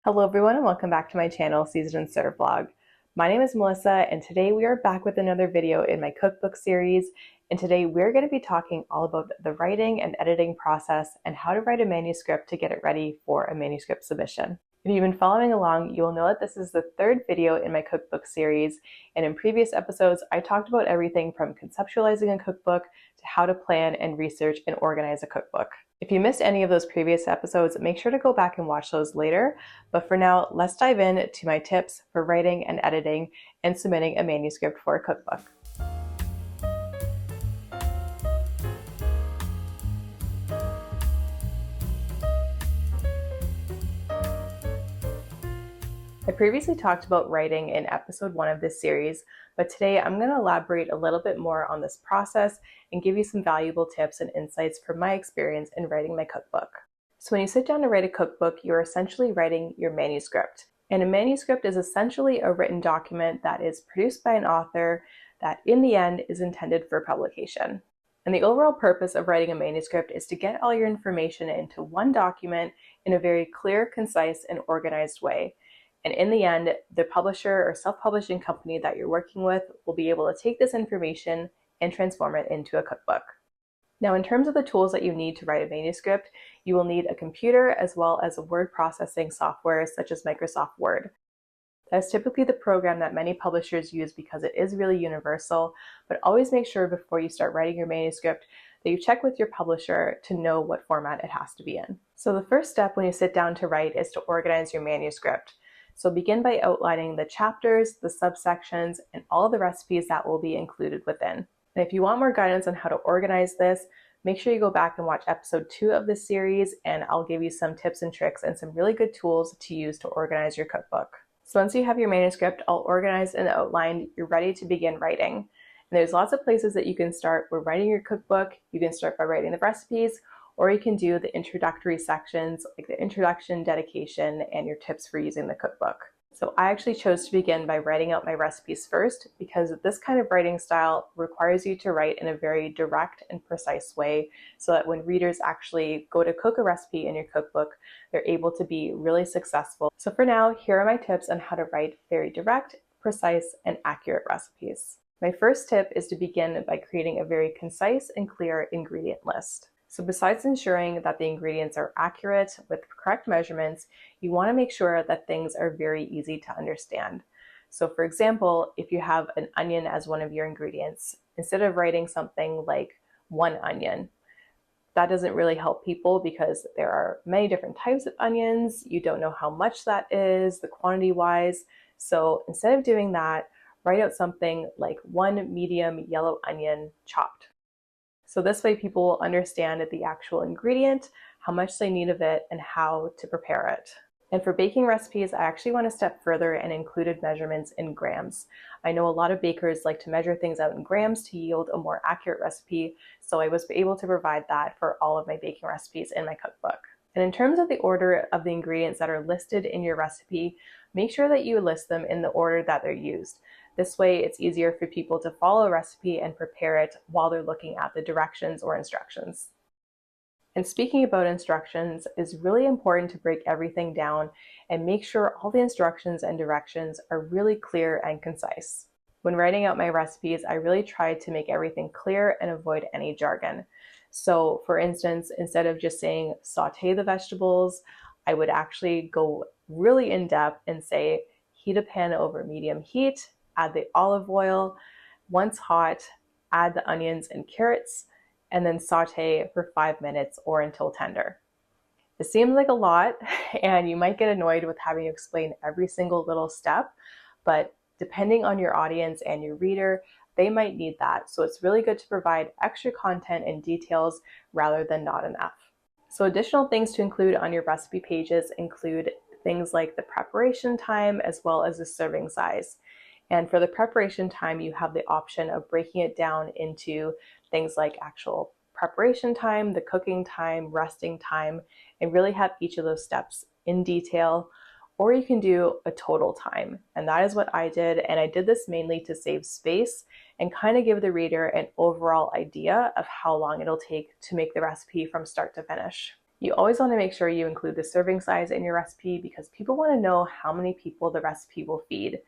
Hello everyone and welcome back to my channel, Season and Serve Vlog. My name is Melissa and today we are back with another video in my cookbook series, and today we're going to be talking all about the writing and editing process and how to write a manuscript to get it ready for a manuscript submission. If you've been following along, you will know that this is the third video in my cookbook series, and in previous episodes I talked about everything from conceptualizing a cookbook to how to plan and research and organize a cookbook. If you missed any of those previous episodes, make sure to go back and watch those later. But for now, let's dive in to my tips for writing and editing and submitting a manuscript for a cookbook. I previously talked about writing in episode 1 of this series, but today I'm going to elaborate a little bit more on this process and give you some valuable tips and insights from my experience in writing my cookbook. So when you sit down to write a cookbook, you're essentially writing your manuscript. And a manuscript is essentially a written document that is produced by an author that in the end is intended for publication. And the overall purpose of writing a manuscript is to get all your information into one document in a very clear, concise, and organized way. And in the end, the publisher or self-publishing company that you're working with will be able to take this information and transform it into a cookbook. Now, in terms of the tools that you need to write a manuscript, you will need a computer as well as a word processing software such as Microsoft Word. That's typically the program that many publishers use because it is really universal, but always make sure before you start writing your manuscript that you check with your publisher to know what format it has to be in. So the first step when you sit down to write is to organize your manuscript. So begin by outlining the chapters, the subsections, and all the recipes that will be included within. And if you want more guidance on how to organize this, make sure you go back and watch episode 2 of this series, and I'll give you some tips and tricks and some really good tools to use to organize your cookbook. So once you have your manuscript all organized and outlined, you're ready to begin writing. And there's lots of places that you can start with writing your cookbook. You can start by writing the recipes, or you can do the introductory sections like the introduction, dedication, and your tips for using the cookbook. So I actually chose to begin by writing out my recipes first because this kind of writing style requires you to write in a very direct and precise way so that when readers actually go to cook a recipe in your cookbook, they're able to be really successful. So for now, here are my tips on how to write very direct, precise, and accurate recipes. My first tip is to begin by creating a very concise and clear ingredient list. So besides ensuring that the ingredients are accurate with correct measurements, you want to make sure that things are very easy to understand. So for example, if you have an onion as one of your ingredients, instead of writing something like 1 onion, that doesn't really help people because there are many different types of onions. You don't know how much that is, the quantity wise. So instead of doing that, write out something like 1 medium yellow onion chopped. So this way people will understand the actual ingredient, how much they need of it, and how to prepare it. And for baking recipes, I actually went a step further and included measurements in grams. I know a lot of bakers like to measure things out in grams to yield a more accurate recipe, so I was able to provide that for all of my baking recipes in my cookbook. And in terms of the order of the ingredients that are listed in your recipe, make sure that you list them in the order that they're used. This way it's easier for people to follow a recipe and prepare it while they're looking at the directions or instructions. And speaking about instructions, it's really important to break everything down and make sure all the instructions and directions are really clear and concise. When writing out my recipes, I really tried to make everything clear and avoid any jargon. So for instance, instead of just saying saute the vegetables, I would actually go really in depth and say heat a pan over medium heat, add the olive oil. Once hot, add the onions and carrots, and then saute for 5 minutes or until tender. It seems like a lot, and you might get annoyed with having to explain every single little step, but depending on your audience and your reader, they might need that. So it's really good to provide extra content and details rather than not enough. So additional things to include on your recipe pages include things like the preparation time as well as the serving size. And for the preparation time, you have the option of breaking it down into things like actual preparation time, the cooking time, resting time, and really have each of those steps in detail. Or you can do a total time. And that is what I did. And I did this mainly to save space and kind of give the reader an overall idea of how long it'll take to make the recipe from start to finish. You always want to make sure you include the serving size in your recipe because people want to know how many people the recipe will feed.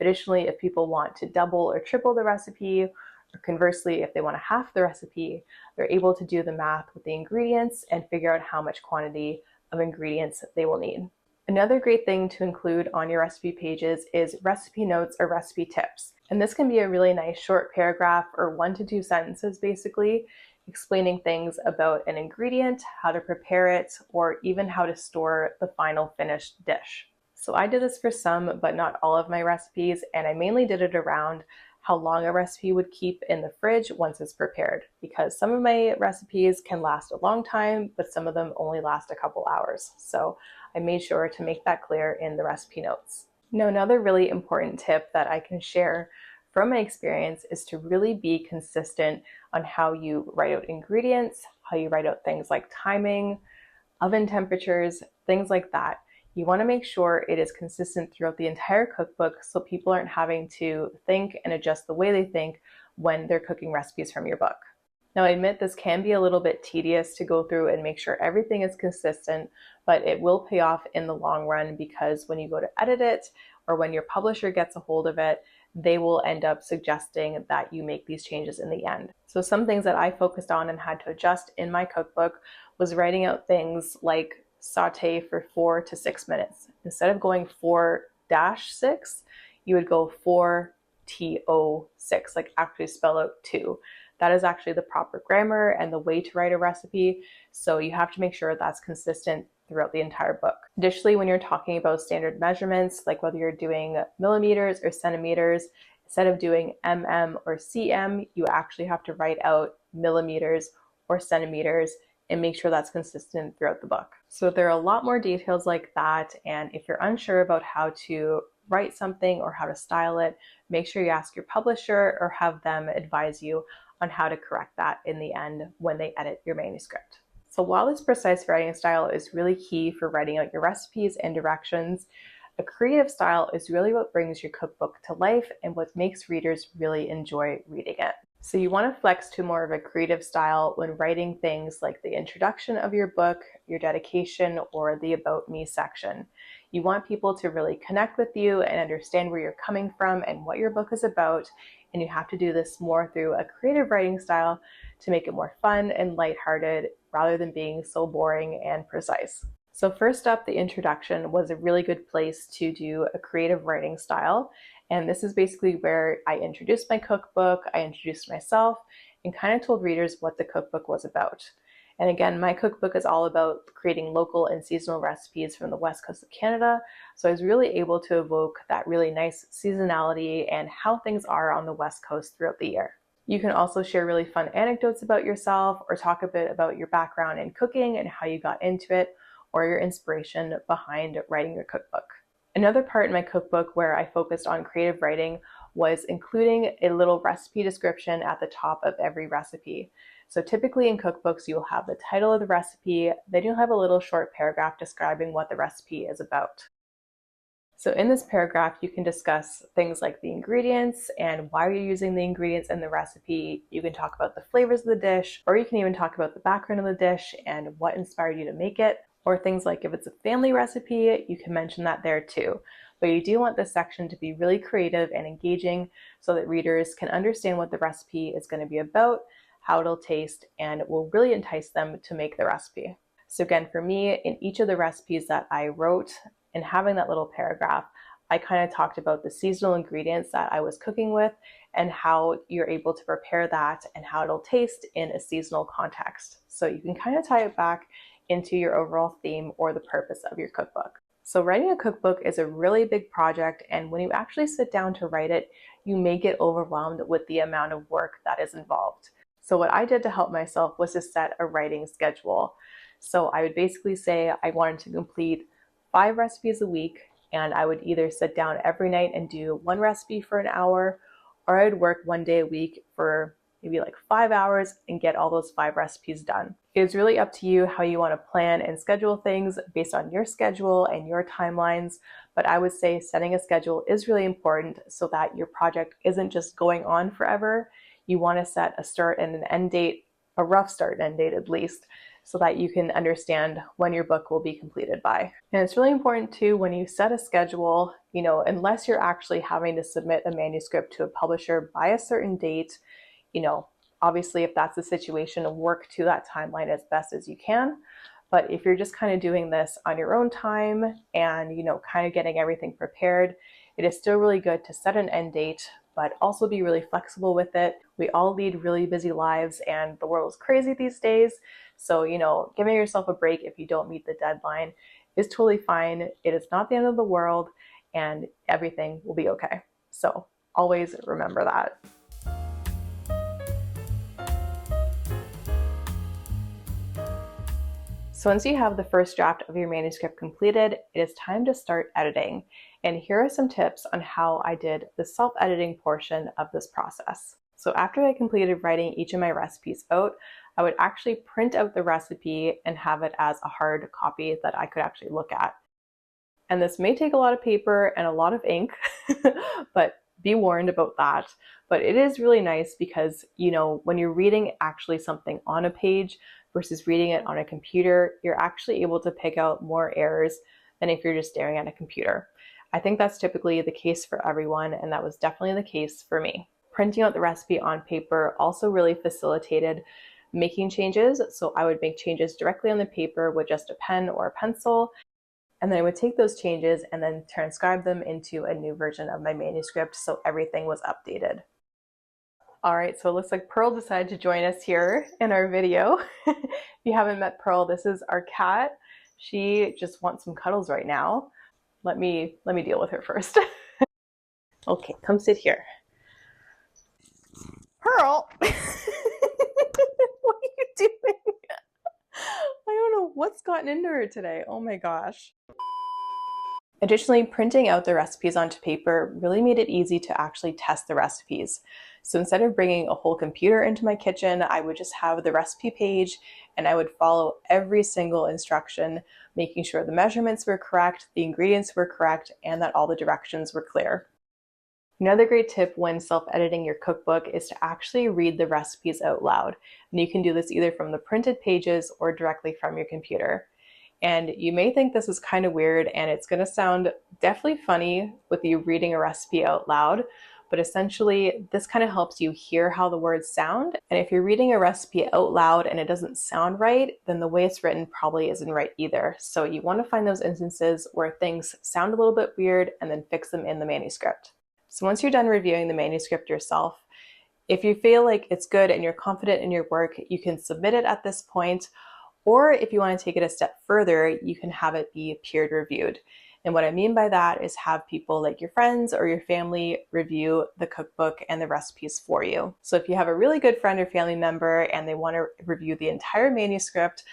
Additionally, if people want to double or triple the recipe, or conversely, if they want to half the recipe, they're able to do the math with the ingredients and figure out how much quantity of ingredients they will need. Another great thing to include on your recipe pages is recipe notes or recipe tips. And this can be a really nice short paragraph or 1 to 2 sentences basically, explaining things about an ingredient, how to prepare it, or even how to store the final finished dish. So I did this for some, but not all of my recipes, and I mainly did it around how long a recipe would keep in the fridge once it's prepared, because some of my recipes can last a long time, but some of them only last a couple hours. So I made sure to make that clear in the recipe notes. Now, another really important tip that I can share from my experience is to really be consistent on how you write out ingredients, how you write out things like timing, oven temperatures, things like that. You want to make sure it is consistent throughout the entire cookbook so people aren't having to think and adjust the way they think when they're cooking recipes from your book. Now, I admit this can be a little bit tedious to go through and make sure everything is consistent, but it will pay off in the long run because when you go to edit it or when your publisher gets a hold of it, they will end up suggesting that you make these changes in the end. So some things that I focused on and had to adjust in my cookbook was writing out things like saute for 4 to 6 minutes. Instead of going 4-6, you would go 4-to-6, like actually spell out 2. That is actually the proper grammar and the way to write a recipe. So you have to make sure that's consistent throughout the entire book. Additionally, when you're talking about standard measurements, like whether you're doing millimeters or centimeters, instead of doing mm or cm, you actually have to write out millimeters or centimeters and make sure that's consistent throughout the book. So there are a lot more details like that. And if you're unsure about how to write something or how to style it, make sure you ask your publisher or have them advise you on how to correct that in the end when they edit your manuscript. So while this precise writing style is really key for writing out your recipes and directions, a creative style is really what brings your cookbook to life and what makes readers really enjoy reading it. So you want to flex to more of a creative style when writing things like the introduction of your book, your dedication, or the About Me section. You want people to really connect with you and understand where you're coming from and what your book is about, and you have to do this more through a creative writing style to make it more fun and lighthearted rather than being so boring and precise. So first up, the introduction was a really good place to do a creative writing style. And this is basically where I introduced my cookbook, I introduced myself, and kind of told readers what the cookbook was about. And again, my cookbook is all about creating local and seasonal recipes from the west coast of Canada. So I was really able to evoke that really nice seasonality and how things are on the west coast throughout the year. You can also share really fun anecdotes about yourself or talk a bit about your background in cooking and how you got into it or your inspiration behind writing your cookbook. Another part in my cookbook where I focused on creative writing was including a little recipe description at the top of every recipe. So typically in cookbooks, you'll have the title of the recipe, then you'll have a little short paragraph describing what the recipe is about. So in this paragraph, you can discuss things like the ingredients and why you're using the ingredients in the recipe. You can talk about the flavors of the dish, or you can even talk about the background of the dish and what inspired you to make it. Or things like if it's a family recipe, you can mention that there too. But you do want this section to be really creative and engaging so that readers can understand what the recipe is going to be about, how it'll taste, and it will really entice them to make the recipe. So again, for me, in each of the recipes that I wrote and having that little paragraph, I kind of talked about the seasonal ingredients that I was cooking with and how you're able to prepare that and how it'll taste in a seasonal context. So you can kind of tie it back into your overall theme or the purpose of your cookbook. So writing a cookbook is a really big project, and when you actually sit down to write it, you may get overwhelmed with the amount of work that is involved. So what I did to help myself was to set a writing schedule. So I would basically say I wanted to complete 5 recipes a week, and I would either sit down every night and do 1 recipe for an hour, or I'd work 1 day a week for maybe like 5 hours and get all those 5 recipes done. It's really up to you how you want to plan and schedule things based on your schedule and your timelines, but I would say setting a schedule is really important so that your project isn't just going on forever. You want to set a start and an end date, a rough start and end date at least, so that you can understand when your book will be completed by. And it's really important too, when you set a schedule, unless you're actually having to submit a manuscript to a publisher by a certain date, obviously if that's the situation, work to that timeline as best as you can. But if you're just kind of doing this on your own time and, kind of getting everything prepared, it is still really good to set an end date, but also be really flexible with it. We all lead really busy lives and the world is crazy these days. So, giving yourself a break if you don't meet the deadline is totally fine. It is not the end of the world and everything will be okay. So always remember that. So once you have the first draft of your manuscript completed, it is time to start editing. And here are some tips on how I did the self-editing portion of this process. So after I completed writing each of my recipes out, I would actually print out the recipe and have it as a hard copy that I could actually look at. And this may take a lot of paper and a lot of ink, but be warned about that. But it is really nice because, when you're reading actually something on a page versus reading it on a computer, you're actually able to pick out more errors than if you're just staring at a computer. I think that's typically the case for everyone, and that was definitely the case for me. Printing out the recipe on paper also really facilitated making changes. So I would make changes directly on the paper with just a pen or a pencil. And then I would take those changes and then transcribe them into a new version of my manuscript so everything was updated. All right, so it looks like Pearl decided to join us here in our video. If you haven't met Pearl, this is our cat. She just wants some cuddles right now. Let me deal with her first. Okay, come sit here. Pearl! What are you doing? I don't know what's gotten into her today. Oh my gosh. Additionally, printing out the recipes onto paper really made it easy to actually test the recipes. So instead of bringing a whole computer into my kitchen, I would just have the recipe page and I would follow every single instruction, making sure the measurements were correct, the ingredients were correct, and that all the directions were clear. Another great tip when self-editing your cookbook is to actually read the recipes out loud. And you can do this either from the printed pages or directly from your computer. And you may think this is kind of weird and it's going to sound definitely funny with you reading a recipe out loud, but essentially this kind of helps you hear how the words sound. And if you're reading a recipe out loud and it doesn't sound right, then the way it's written probably isn't right either. So you want to find those instances where things sound a little bit weird and then fix them in the manuscript. So once you're done reviewing the manuscript yourself, if you feel like it's good and you're confident in your work, you can submit it at this point. Or if you want to take it a step further, you can have it be peer reviewed. And what I mean by that is have people like your friends or your family review the cookbook and the recipes for you. So if you have a really good friend or family member and they want to review the entire manuscript,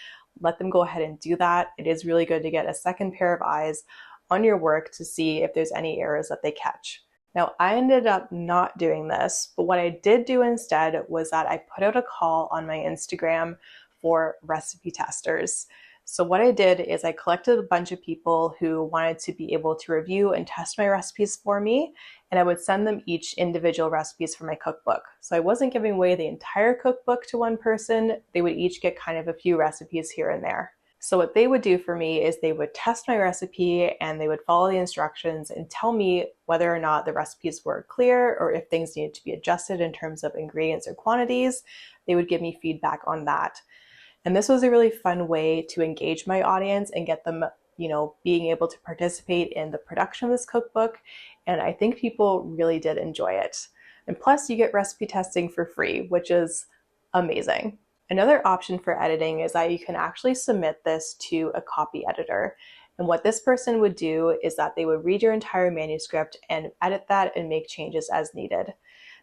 let them go ahead and do that. It is really good to get a second pair of eyes on your work to see if there's any errors that they catch. Now, I ended up not doing this, but what I did do instead was that I put out a call on my Instagram for recipe testers. So what I did is I collected a bunch of people who wanted to be able to review and test my recipes for me, and I would send them each individual recipes for my cookbook. So I wasn't giving away the entire cookbook to one person. They would each get kind of a few recipes here and there. So what they would do for me is they would test my recipe and they would follow the instructions and tell me whether or not the recipes were clear or if things needed to be adjusted in terms of ingredients or quantities. They would give me feedback on that. And this was a really fun way to engage my audience and get them, being able to participate in the production of this cookbook. And I think people really did enjoy it. And plus you get recipe testing for free, which is amazing. Another option for editing is that you can actually submit this to a copy editor. And what this person would do is that they would read your entire manuscript and edit that and make changes as needed.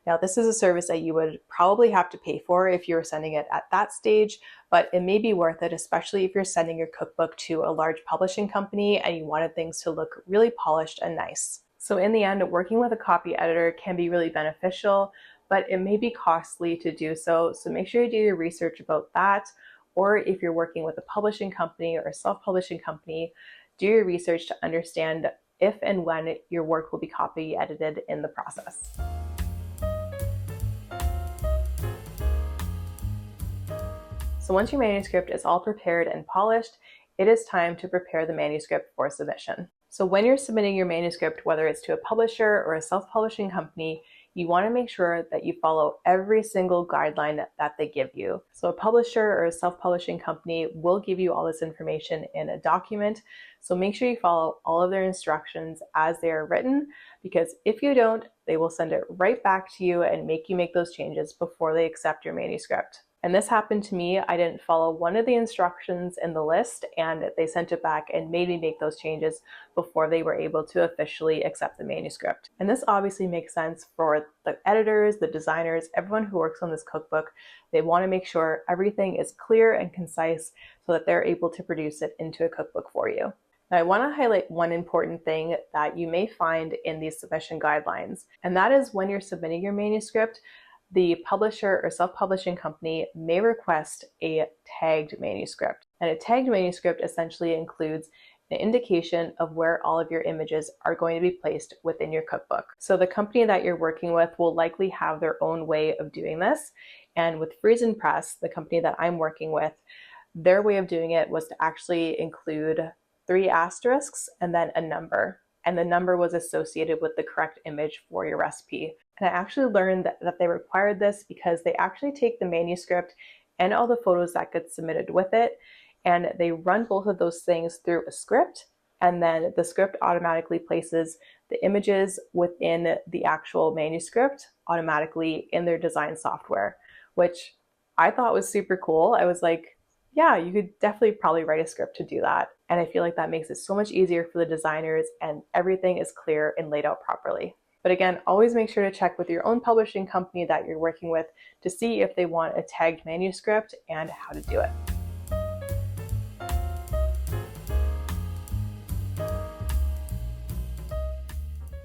Now, this is a service that you would probably have to pay for if you were sending it at that stage, but it may be worth it, especially if you're sending your cookbook to a large publishing company and you wanted things to look really polished and nice. So in the end, working with a copy editor can be really beneficial, but it may be costly to do so. So make sure you do your research about that. Or if you're working with a publishing company or a self-publishing company, do your research to understand if and when your work will be copy edited in the process. So once your manuscript is all prepared and polished, it is time to prepare the manuscript for submission. So when you're submitting your manuscript, whether it's to a publisher or a self-publishing company, you want to make sure that you follow every single guideline that they give you. So a publisher or a self-publishing company will give you all this information in a document. So make sure you follow all of their instructions as they are written, because if you don't, they will send it right back to you and make you make those changes before they accept your manuscript. And this happened to me. I didn't follow one of the instructions in the list, and they sent it back and made me make those changes before they were able to officially accept the manuscript. And this obviously makes sense for the editors, the designers, everyone who works on this cookbook. They want to make sure everything is clear and concise so that they're able to produce it into a cookbook for you. Now, I want to highlight one important thing that you may find in these submission guidelines, and that is when you're submitting your manuscript, the publisher or self-publishing company may request a tagged manuscript. And a tagged manuscript essentially includes an indication of where all of your images are going to be placed within your cookbook. So the company that you're working with will likely have their own way of doing this. And with FriesenPress, the company that I'm working with, their way of doing it was to actually include 3 asterisks and then a number. And the number was associated with the correct image for your recipe. And I actually learned that they required this because they actually take the manuscript and all the photos that get submitted with it, and they run both of those things through a script, and then the script automatically places the images within the actual manuscript automatically in their design software, which I thought was super cool. I was like, yeah, you could definitely probably write a script to do that. And I feel like that makes it so much easier for the designers, and everything is clear and laid out properly. But again, always make sure to check with your own publishing company that you're working with to see if they want a tagged manuscript and how to do it.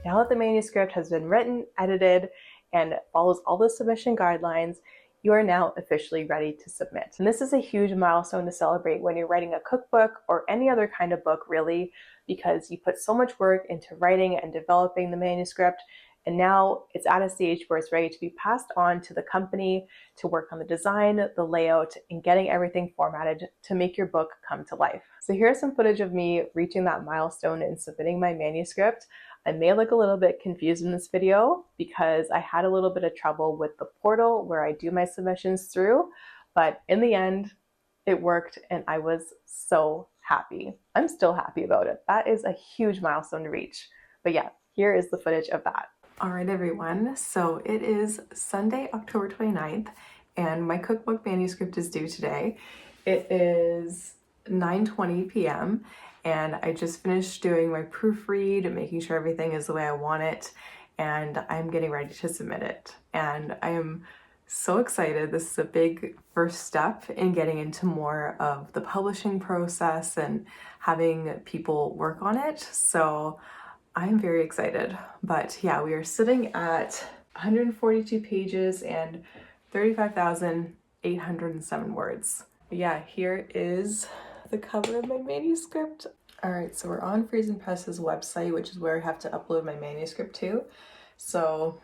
Now that the manuscript has been written, edited, and follows all the submission guidelines, you are now officially ready to submit. And this is a huge milestone to celebrate when you're writing a cookbook or any other kind of book, really, because you put so much work into writing and developing the manuscript, and now it's at a stage where it's ready to be passed on to the company to work on the design, the layout, and getting everything formatted to make your book come to life. So here's some footage of me reaching that milestone and submitting my manuscript. I may look a little bit confused in this video because I had a little bit of trouble with the portal where I do my submissions through, but in the end, it worked and I was so happy. I'm still happy about it. That is a huge milestone to reach. But yeah, here is the footage of that. All right, everyone. So it is Sunday, October 29th, and my cookbook manuscript is due today. It is 9:20 p.m. and I just finished doing my proofread and making sure everything is the way I want it, and I'm getting ready to submit it. And I am so excited. This is a big first step in getting into more of the publishing process and having people work on it. So I'm very excited. But yeah, we are sitting at 142 pages and 35,807 words. But yeah, here is the cover of my manuscript. All right, so we're on FriesenPress's website, which is where I have to upload my manuscript to. So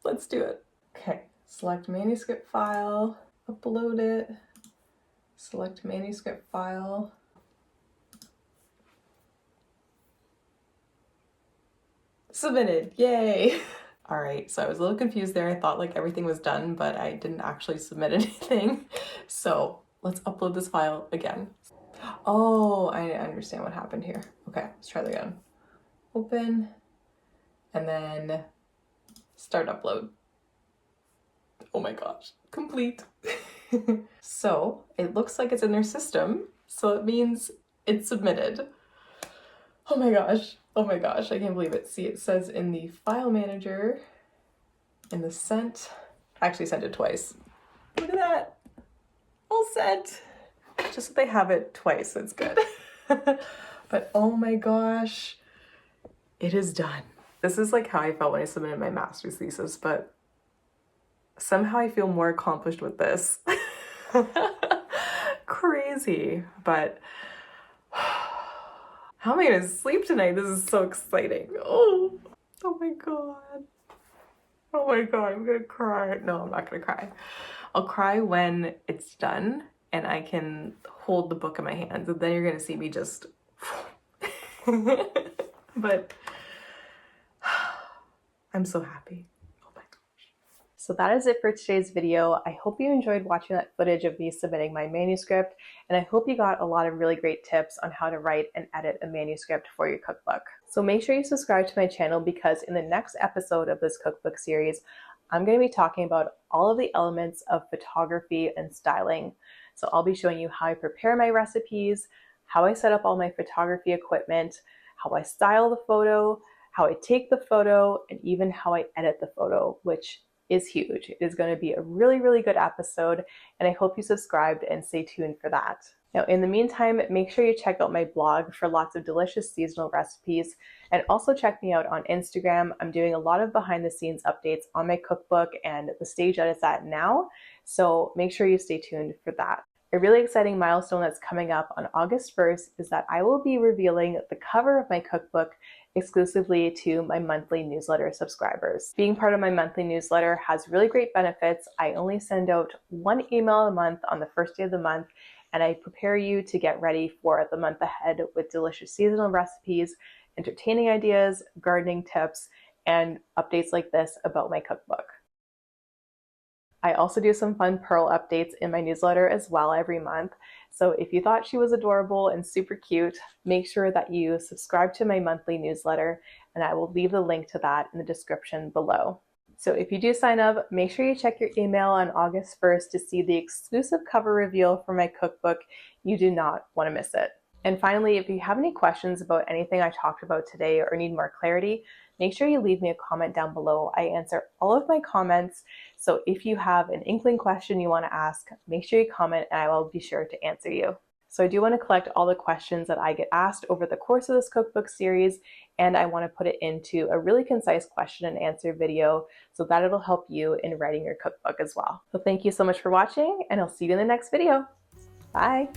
let's do it. Okay, select manuscript file, upload it, select manuscript file. Submitted, yay! All right, so I was a little confused there. I thought like everything was done, but I didn't actually submit anything. So let's upload this file again. Oh, I understand what happened here. Okay, let's try that again. Open, and then start upload. Oh my gosh, complete. So it looks like it's in their system, so it means it's submitted. Oh my gosh, I can't believe it. See, it says in the file manager, in the sent, I actually sent it twice. Look at that, all sent. Just that they have it twice, it's good. But oh my gosh, it is done. This is like how I felt when I submitted my master's thesis, but somehow I feel more accomplished with this. Crazy, but how am I gonna sleep tonight? This is so exciting. Oh my god. Oh my god, I'm gonna cry. No, I'm not gonna cry. I'll cry when it's done and I can hold the book in my hands, and then you're gonna see me just but I'm so happy. Oh my gosh. So that is it for today's video. I hope you enjoyed watching that footage of me submitting my manuscript, and I hope you got a lot of really great tips on how to write and edit a manuscript for your cookbook. So make sure you subscribe to my channel, because in the next episode of this cookbook series, I'm going to be talking about all of the elements of photography and styling. So I'll be showing you how I prepare my recipes, how I set up all my photography equipment, how I style the photo, how I take the photo, and even how I edit the photo, which is huge. It is going to be a really, really good episode, and I hope you subscribed and stay tuned for that. Now, in the meantime, make sure you check out my blog for lots of delicious seasonal recipes, and also check me out on Instagram. I'm doing a lot of behind the scenes updates on my cookbook and the stage that it's at now, so make sure you stay tuned for that. A really exciting milestone that's coming up on August 1st is that I will be revealing the cover of my cookbook exclusively to my monthly newsletter subscribers. Being part of my monthly newsletter has really great benefits. I only send out one email a month on the first day of the month, and I prepare you to get ready for the month ahead with delicious seasonal recipes, entertaining ideas, gardening tips, and updates like this about my cookbook. I also do some fun Pearl updates in my newsletter as well every month. So if you thought she was adorable and super cute, make sure that you subscribe to my monthly newsletter, and I will leave the link to that in the description below. So if you do sign up, make sure you check your email on August 1st to see the exclusive cover reveal for my cookbook. You do not want to miss it. And finally, if you have any questions about anything I talked about today or need more clarity, make sure you leave me a comment down below. I answer all of my comments, so if you have an inkling question you want to ask, make sure you comment and I will be sure to answer you. So I do want to collect all the questions that I get asked over the course of this cookbook series, and I want to put it into a really concise question and answer video so that it'll help you in writing your cookbook as well. So thank you so much for watching, and I'll see you in the next video. Bye!